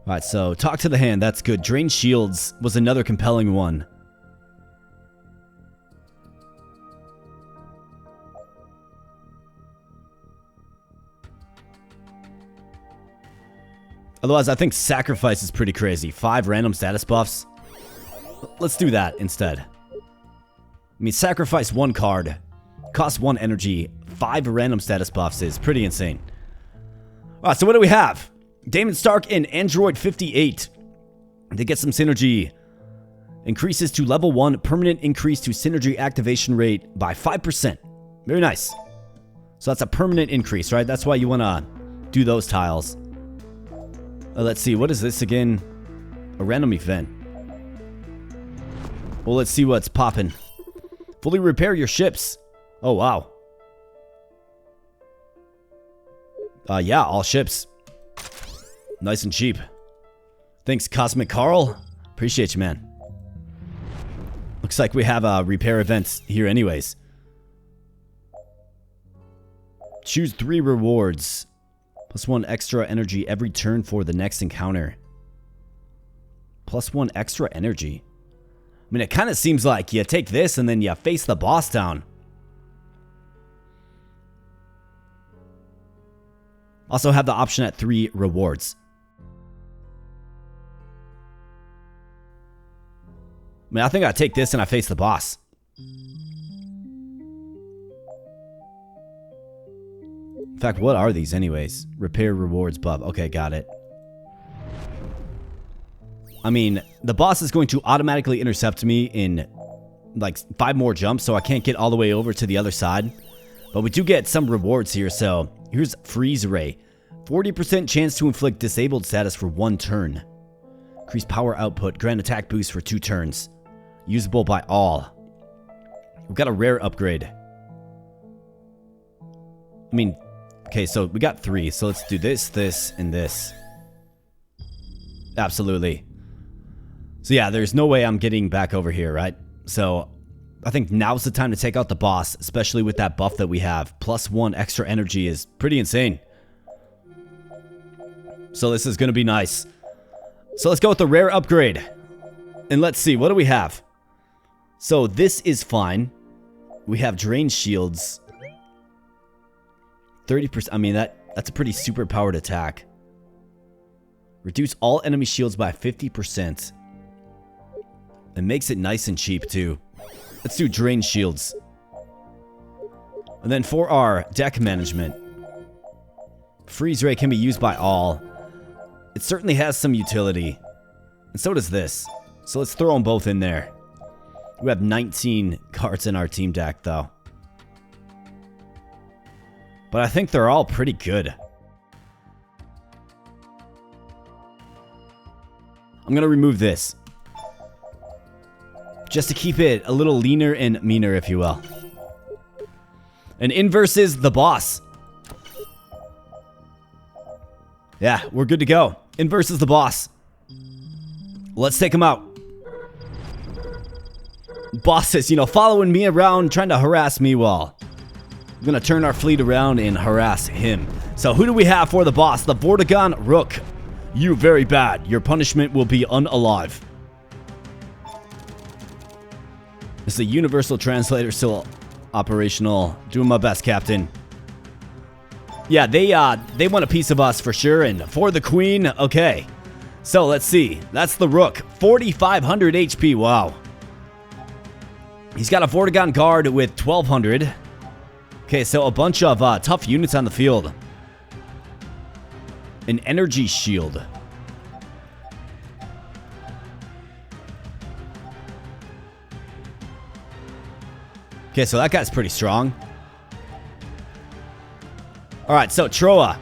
S1: Alright, so talk to the hand. That's good. Drain shields was another compelling one. Otherwise, I think sacrifice is pretty crazy. 5 random status buffs. Let's do that instead. I mean, sacrifice 1 card. Cost 1 energy. 5 random status buffs is pretty insane. Alright, so what do we have? Damon Stark and Android 58. They get some synergy. Increases to level 1. Permanent increase to synergy activation rate by 5%. Very nice. So that's a permanent increase, right? That's why you want to do those tiles. Let's see. What is this again? A random event. Well, let's see what's popping. Fully repair your ships. Oh, wow. Yeah, all ships. Nice and cheap. Thanks, Cosmic Carl. Appreciate you, man. Looks like we have repair events here anyways. Choose 3 rewards. Plus 1 extra energy every turn for the next encounter. Plus 1 extra energy. I mean, it kind of seems like you take this and then you face the boss down. Also have the option at 3 rewards. I mean, I think I take this and I face the boss. In fact, what are these anyways? Repair rewards buff. Okay, got it. I mean, the boss is going to automatically intercept me in like 5 more jumps, so I can't get all the way over to the other side. But we do get some rewards here, so here's Freeze Ray. 40% chance to inflict disabled status for 1 turn. Increase power output. Grant attack boost for 2 turns. Usable by all. We've got a rare upgrade. I mean, okay, so we got 3. So let's do this, this, and this. Absolutely. So yeah, there's no way I'm getting back over here, right? So I think now's the time to take out the boss, especially with that buff that we have. Plus 1 extra energy is pretty insane. So this is going to be nice. So let's go with the rare upgrade. And let's see, what do we have? So this is fine. We have drain shields. 30%. I mean, that's a pretty super powered attack. Reduce all enemy shields by 50%. It makes it nice and cheap too. Let's do drain shields. And then for our deck management, freeze ray can be used by all. It certainly has some utility. And so does this. So let's throw them both in there. We have 19 cards in our team deck though. But I think they're all pretty good. I'm going to remove this. Just to keep it a little leaner and meaner, if you will. And inverse is the boss. Yeah, we're good to go. Inverse is the boss. Let's take him out. Boss is, following me around, trying to harass me while we're going to turn our fleet around and harass him. So who do we have for the boss? The Vortigern Rook. You very bad. Your punishment will be unalive. Is the universal translator still operational? Doing my best, Captain. Yeah, they want a piece of us for sure. And for the queen, okay. So let's see. That's the Rook. 4,500 HP. Wow. He's got a Vortigern guard with 1,200. Okay, so a bunch of tough units on the field. An energy shield. Okay, so that guy's pretty strong. Alright, so Troa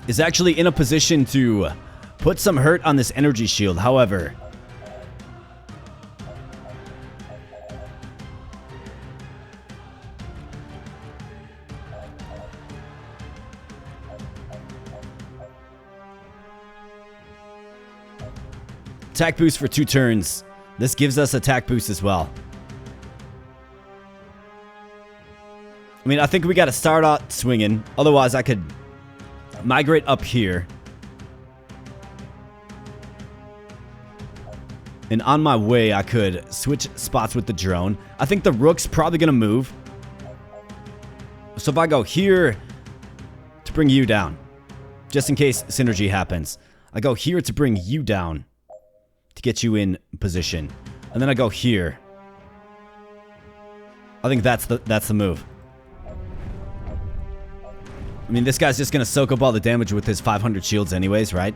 S1: is actually in a position to put some hurt on this energy shield. However, attack boost for 2 turns. This gives us attack boost as well. I mean, I think we got to start out swinging. Otherwise, I could migrate up here. And on my way, I could switch spots with the drone. I think the Rook's probably going to move. So if I go here to bring you down, just in case synergy happens. I go here to bring you down to get you in position. And then I go here. I think that's the move. I mean, this guy's just going to soak up all the damage with his 500 shields anyways, right?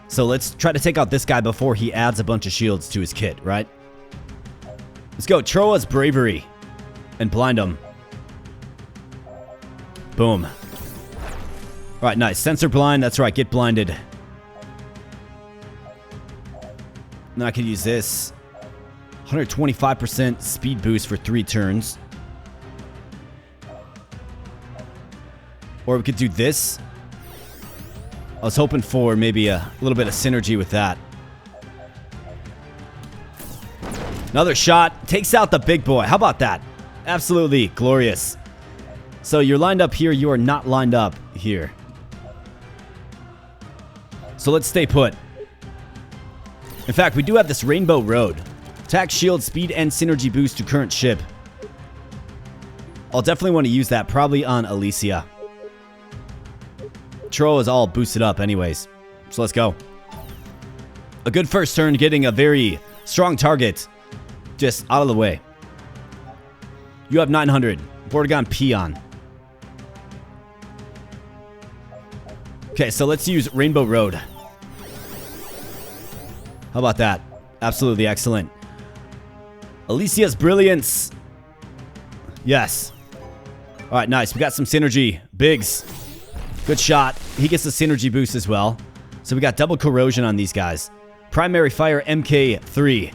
S1: So let's try to take out this guy before he adds a bunch of shields to his kit, right? Let's go. Troa's bravery. And blind him. Boom. Alright, nice. Sensor blind. That's right. Get blinded. Then I could use this. 125% speed boost for 3 turns. Or we could do this. I was hoping for maybe a little bit of synergy with that. Another shot. Takes out the big boy. How about that? Absolutely glorious. So you're lined up here. You are not lined up here. So let's stay put. In fact, we do have this Rainbow Road. Attack, shield, speed, and synergy boost to current ship. I'll definitely want to use that probably on Alicia. Troa is all boosted up anyways. So let's go. A good first turn, getting a very strong target just out of the way. You have 900. Vortigern Peon. Okay, so let's use Rainbow Road. How about that? Absolutely excellent. Alicia's Brilliance. Yes. Alright, nice. We got some synergy. Biggs. Good shot. He gets the synergy boost as well. So we got double corrosion on these guys. Primary fire MK3.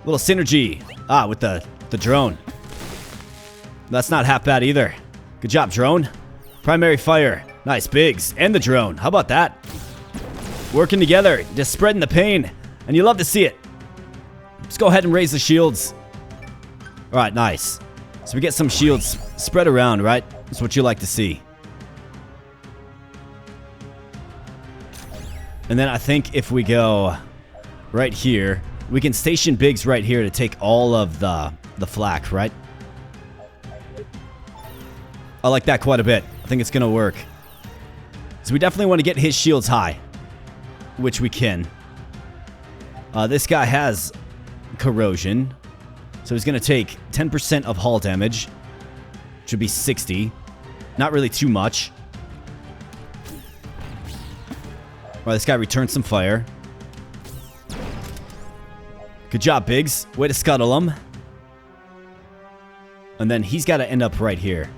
S1: Little synergy. With the drone. That's not half bad either. Good job, drone. Primary fire. Nice. Biggs. And the drone. How about that? Working together. Just spreading the pain. And you love to see it. Let's go ahead and raise the shields. Alright, nice. So we get some shields spread around, right? That's what you like to see. And then I think if we go right here. We can station Biggs right here to take all of the flak, right? I like that quite a bit. I think it's going to work. So we definitely want to get his shields high, which we can. This guy has corrosion, so he's going to take 10% of hull damage, which would be 60. Not really too much. Alright, this guy returns some fire. Good job, Biggs. Way to scuttle him. And then he's got to end up right here.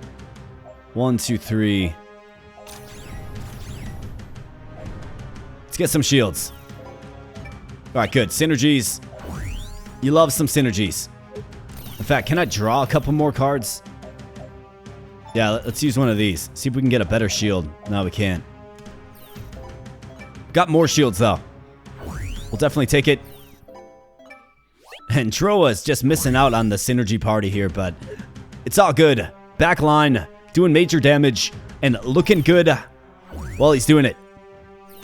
S1: 1, 2, 3. Let's get some shields. Alright, good. Synergies. You love some synergies. In fact, can I draw a couple more cards? Yeah, let's use one of these. See if we can get a better shield. No, we can't. Got more shields, though. We'll definitely take it. And Troa is just missing out on the synergy party here, but it's all good. Backline, doing major damage, and looking good while he's doing it.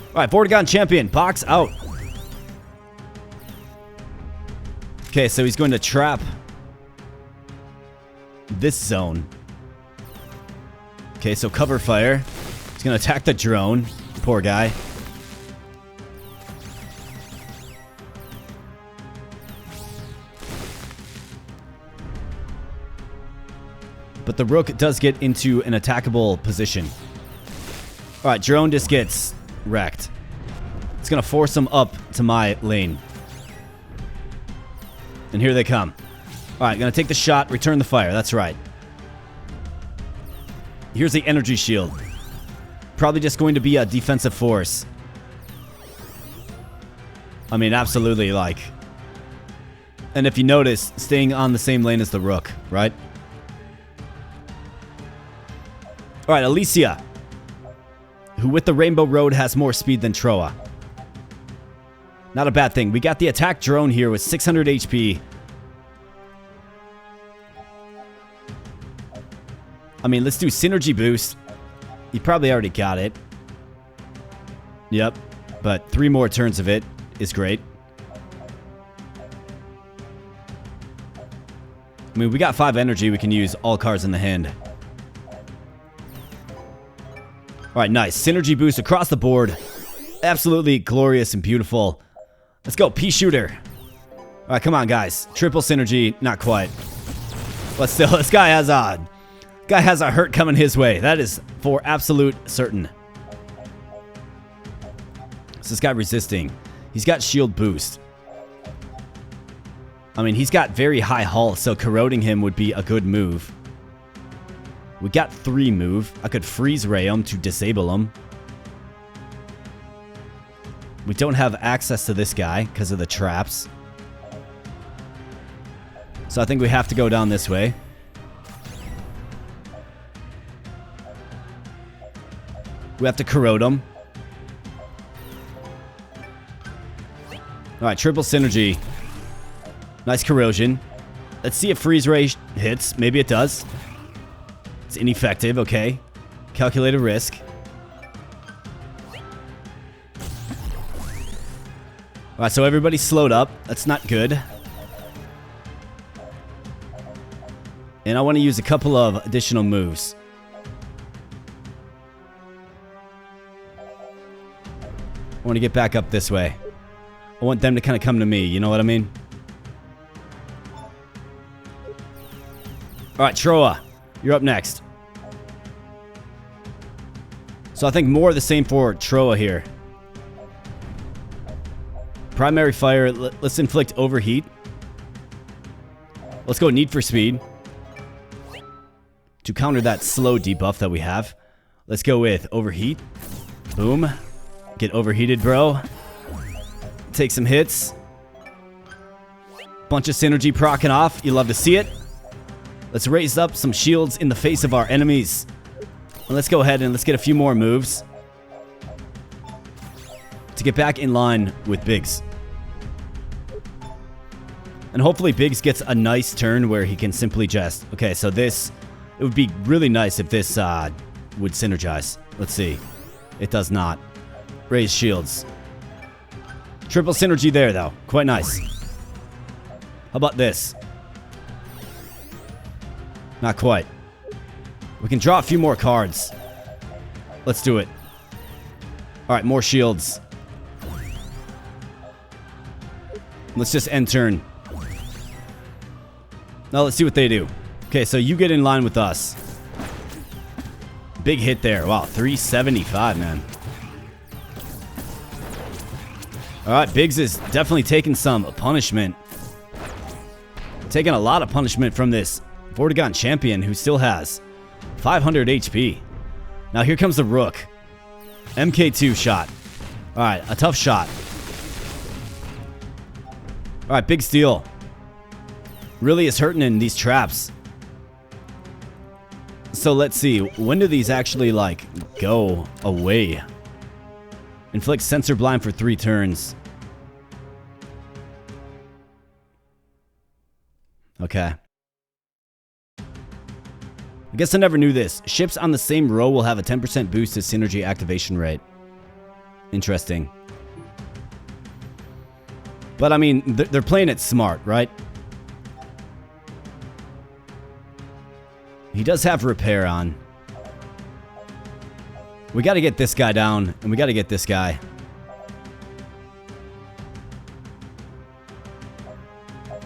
S1: Alright, Vortigaunt champion, box out. Okay, so he's going to trap this zone. Okay, so cover fire. He's going to attack the drone. Poor guy. But the Rook does get into an attackable position. Alright, drone just gets wrecked. It's going to force him up to my lane. And here they come. Alright, going to take the shot, return the fire. That's right. Here's the energy shield. Probably just going to be a defensive force. I mean, absolutely, like... And if you notice, staying on the same lane as the Rook, right? Alright, Alicia. Who with the Rainbow Road has more speed than Troa. Not a bad thing. We got the attack drone here with 600 HP. I mean, let's do synergy boost. You probably already got it. Yep. But 3 more turns of it is great. I mean, we got 5 energy. We can use all cards in the hand. Alright, nice. Synergy boost across the board. Absolutely glorious and beautiful. Let's go, P-Shooter. Alright, come on, guys. Triple synergy. Not quite. But still, this guy has a hurt coming his way. That is for absolute certain. So this guy resisting. He's got shield boost. I mean, he's got very high hull, so corroding him would be a good move. We got 3 move. I could freeze ray him to disable him. We don't have access to this guy because of the traps. So I think we have to go down this way. We have to corrode him. Alright, triple synergy. Nice corrosion. Let's see if freeze ray hits. Maybe it does. It's ineffective, okay. Calculated risk. Alright, so everybody's slowed up. That's not good. And I want to use a couple of additional moves. I want to get back up this way. I want them to kind of come to me, you know what I mean? Alright, Troa. You're up next. So I think more of the same for Troa here. Primary fire. Let's inflict overheat. Let's go need for speed. To counter that slow debuff that we have. Let's go with overheat. Boom. Get overheated, bro. Take some hits. Bunch of synergy proccing off. You love to see it. Let's raise up some shields in the face of our enemies. And let's go ahead and let's get a few more moves. To get back in line with Biggs. And hopefully Biggs gets a nice turn where he can simply just... Okay, so this... It would be really nice if this would synergize. Let's see. It does not. Raise shields. Triple synergy there, though. Quite nice. How about this? Not quite. We can draw a few more cards. Let's do it. Alright, more shields. Let's just end turn. Now let's see what they do. Okay, so you get in line with us. Big hit there. Wow, 375, man. Alright, Biggs is definitely taking some punishment. Taking a lot of punishment from this Vortigaunt champion who still has 500 HP. Now here comes the Rook. MK2 shot. Alright, a tough shot. Alright, big steal. Really is hurting in these traps. So let's see. When do these actually, like, go away? Inflict sensor blind for 3 turns. Okay. I guess I never knew this. Ships on the same row will have a 10% boost to synergy activation rate. Interesting. But I mean, they're playing it smart, right? He does have repair on. We got to get this guy down, and we got to get this guy.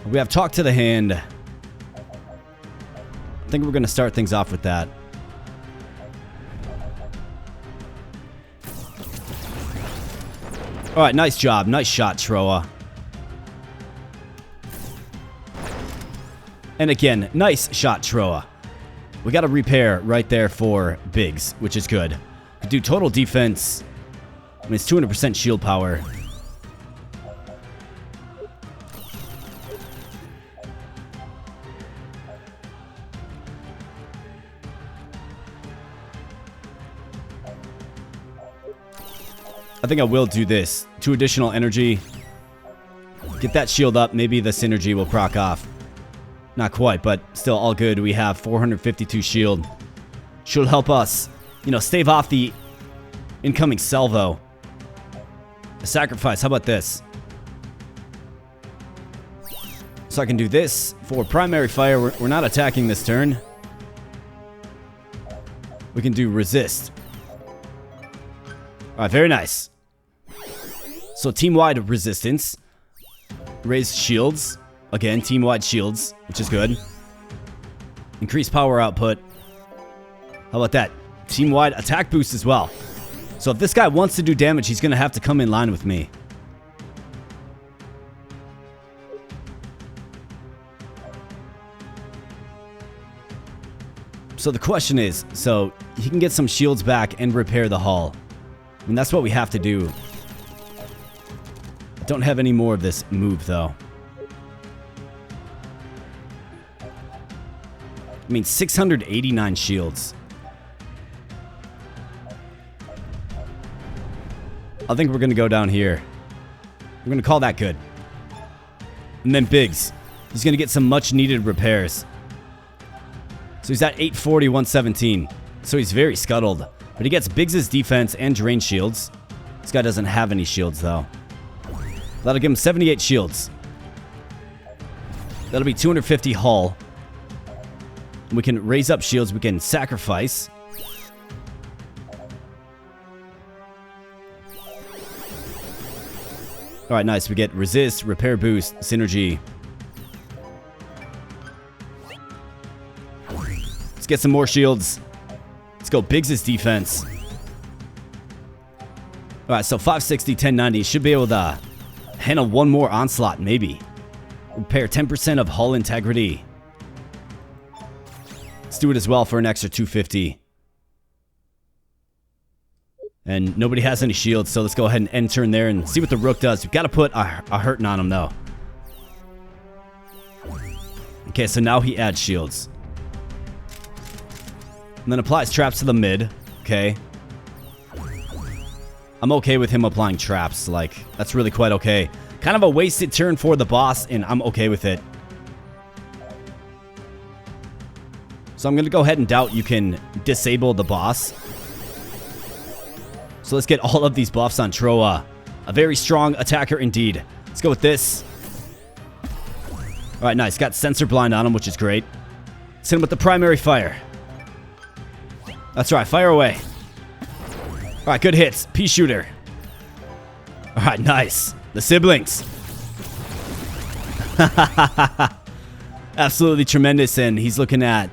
S1: We have talk to the hand. I think we're going to start things off with that. Alright, nice job. Nice shot, Troa. And again, nice shot, Troa. We got a repair right there for Biggs, which is good. We do total defense. I mean, it's 200% shield power. I think I will do this. 2 additional energy. Get that shield up. Maybe the synergy will proc off. Not quite, but still all good. We have 452 shield. Should help us, you know, stave off the incoming salvo. A sacrifice. How about this? So I can do this for primary fire. We're not attacking this turn. We can do resist. Alright, very nice. So team-wide resistance. Raise shields. Again, team-wide shields, which is good. Increase power output. How about that? Team-wide attack boost as well. So if this guy wants to do damage, he's going to have to come in line with me. So the question is, so he can get some shields back and repair the hull. I mean, that's what we have to do. I don't have any more of this move, though. I mean, 689 shields. I think we're going to go down here. We're going to call that good. And then Biggs. He's going to get some much-needed repairs. So he's at 840, 117. So he's very scuttled. But he gets Biggs' defense and drain shields. This guy doesn't have any shields, though. That'll give him 78 shields. That'll be 250 hull. We can raise up shields. We can sacrifice. Alright, nice. We get resist, repair boost, synergy. Let's get some more shields. Let's go Biggs' defense. Alright, so 560, 1090. Should be able to handle one more onslaught, maybe. Repair 10% of hull integrity. Let's do it as well for an extra 250. And nobody has any shields, so let's go ahead and end turn there and see what the Rook does. We've got to put a hurting on him, though. Okay, so now he adds shields. And then applies traps to the mid. Okay. I'm okay with him applying traps. Like, that's really quite okay. Kind of a wasted turn for the boss, and I'm okay with it. So I'm going to go ahead and doubt you can disable the boss. So let's get all of these buffs on Troa. A very strong attacker indeed. Let's go with this. All right, nice. Got sensor blind on him, which is great. Let's hit him with the primary fire. That's right. Fire away. All right, good hits. Pea shooter. All right, nice. The siblings. Absolutely tremendous, and he's looking at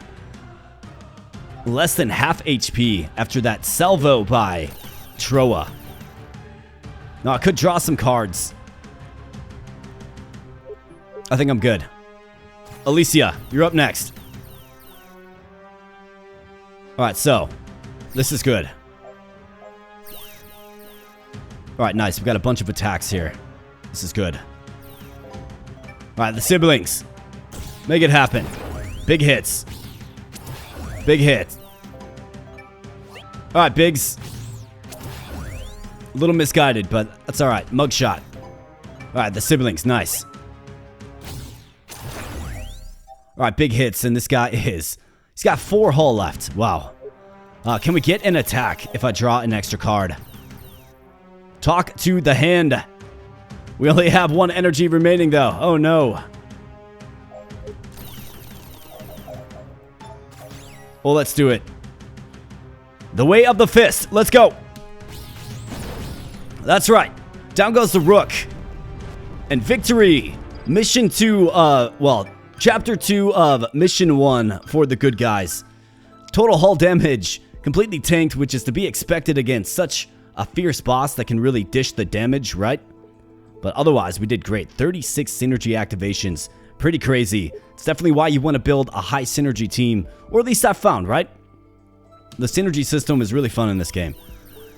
S1: less than half HP after that salvo by Troa. Now, I could draw some cards. I think I'm good. Alicia, you're up next. Alright, so this is good. Alright, nice. We've got a bunch of attacks here. This is good. Alright, the siblings. Make it happen. Big hits. Big hit. Alright, Biggs. A little misguided, but that's alright. Mugshot. Alright, the siblings. Nice. Alright, big hits, and this guy is... He's got 4 hull left. Wow. Can we get an attack if I draw an extra card? Talk to the hand. We only have 1 energy remaining, though. Oh, no. Well, let's do it. The way of the fist. Let's go. That's right. Down goes the rook. And victory. Mission 2, Chapter 2 of Mission 1 for the good guys. Total hull damage completely tanked, which is to be expected against such a fierce boss that can really dish the damage, right? But otherwise, we did great. 36 synergy activations. Pretty crazy. It's definitely why you want to build a high synergy team, or at least I've found, right? The synergy system is really fun in this game.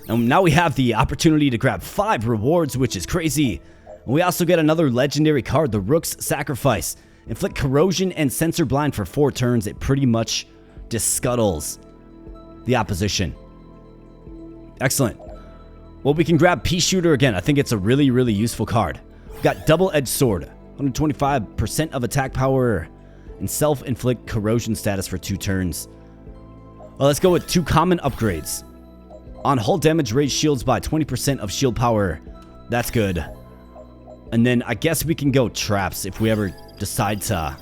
S1: And now we have the opportunity to grab 5 rewards, which is crazy. And we also get another legendary card, the Rook's Sacrifice. Inflict corrosion and sensor blind for 4 turns. It pretty much just scuttles the opposition. Excellent. Well, we can grab Pea Shooter again. I think it's a really, really useful card. We've got Double-Edged Sword. 125% of attack power and self-inflict corrosion status for 2 turns. Well, let's go with 2 common upgrades. On hull damage, raise shields by 20% of shield power. That's good. And then I guess we can go traps if we ever decide to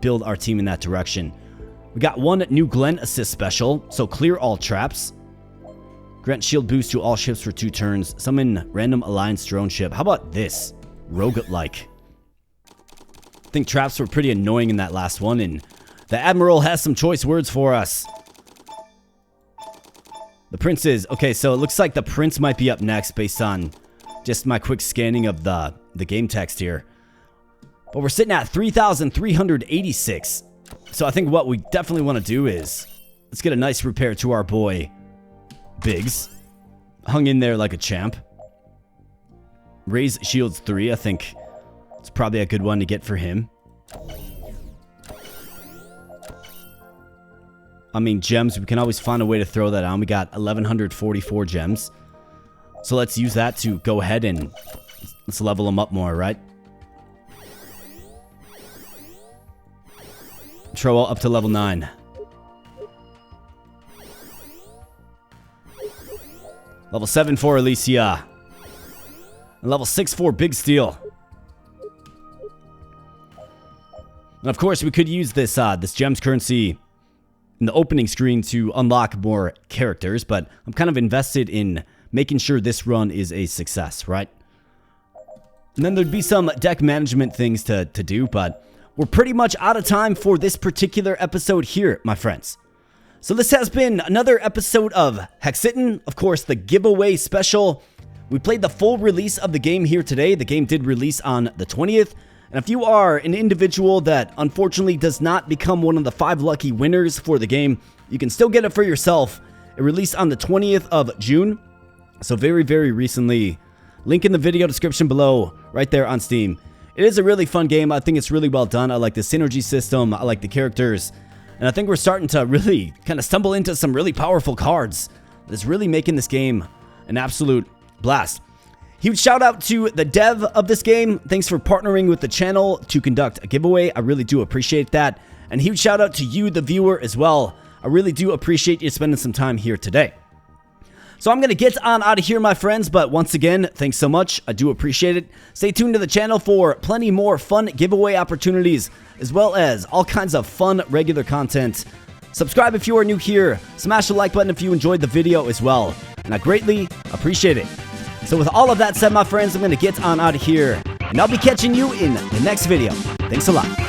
S1: build our team in that direction. We got 1 new Glenn assist special, so clear all traps. Grant shield boost to all ships for 2 turns. Summon random alliance drone ship. How about this? Roguelike. I think traps were pretty annoying in that last one, and the Admiral has some choice words for us. The princes. Okay, so it looks like the prince might be up next based on just my quick scanning of the game text here. But we're sitting at 3,386. So I think what we definitely want to do is let's get a nice repair to our boy Biggs. Hung in there like a champ. Raise shields 3. I think it's probably a good one to get for him. I mean, gems, we can always find a way to throw that on. We got 1,144 gems. So let's use that to go ahead and let's level them up more, right? Troll up to level 9. Level 7 for Alicia. And level 6 for Big Steel. And of course, we could use this gems currency in the opening screen to unlock more characters, but I'm kind of invested in making sure this run is a success, right? And then there'd be some deck management things to do, but we're pretty much out of time for this particular episode here, my friends. So this has been another episode of Hexitten, of course, the giveaway special. We played the full release of the game here today. The game did release on the 20th. And if you are an individual that unfortunately does not become one of the 5 lucky winners for the game, you can still get it for yourself. It released on the 20th of June. So very, very recently. Link in the video description below, right there on Steam. It is a really fun game. I think it's really well done. I like the synergy system. I like the characters. And I think we're starting to really kind of stumble into some really powerful cards. That's really making this game an absolute blast. Huge shout out to the dev of this game. Thanks for partnering with the channel to conduct a giveaway. I really do appreciate that. And huge shout out to you, the viewer, as well. I really do appreciate you spending some time here today. So I'm going to get on out of here, my friends, but once again, thanks so much. I do appreciate it. Stay tuned to the channel for plenty more fun giveaway opportunities, as well as all kinds of fun regular content. Subscribe if you are new here. Smash the like button if you enjoyed the video as well, and I greatly appreciate it. So with all of that said, my friends, I'm going to get on out of here, and I'll be catching you in the next video. Thanks a lot.